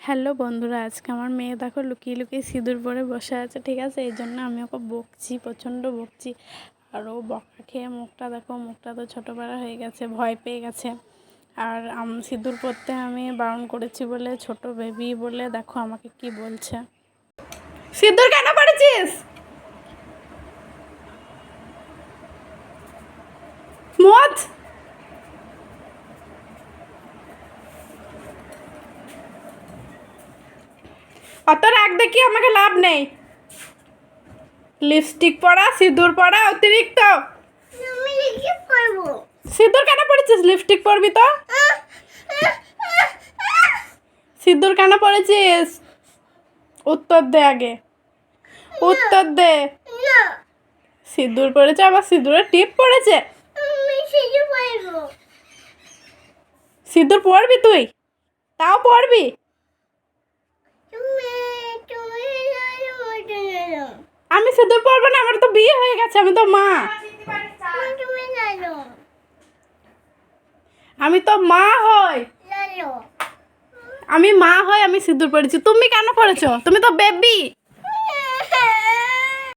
Hello বন্ধুরা, আজকে আমার মেয়ে দেখো লুকিয়ে লুকিয়ে সিঁদুর পরে বসে আছে। ঠিক আছে, এই জন্য আমি ওকে বকছি, প্রচণ্ড বকছি। আর ও বকা খেয়ে মুখটা দেখো, মুখটা তো ছোটো পাড়া হয়ে গেছে, ভয় পেয়ে গেছে। আর সিঁদুর পরতে আমি বারণ করেছি বলে, ছোট বেবি বলে দেখো আমাকে কি বলছে। সিঁদুর কেন পরেছিস? মত অত রাগ দেখি আমাকে লাভ নেই। লিপস্টিক পরা, সিঁদুর পরা অতিরিক্ত। সিঁদুর কেন পরেছিস? লিপস্টিক পরবি তো। সিঁদুর কেন পরেছিস? উত্তর দে আগে, উত্তর দে। সিঁদুর পরেছে, আবার সিঁদুরের টিপ পড়েছে। সিঁদুর পরবি তুই? তাও পরবি? আমি সিঁদুর পরবো না, আমার তো বিয়ে হয়ে গেছে, আমি তো মা। আমি তো মা হই, আমি মা হই, আমি সিঁদুর পরেছি। তুমি কেন পরেছো? তুমি তো বেবি।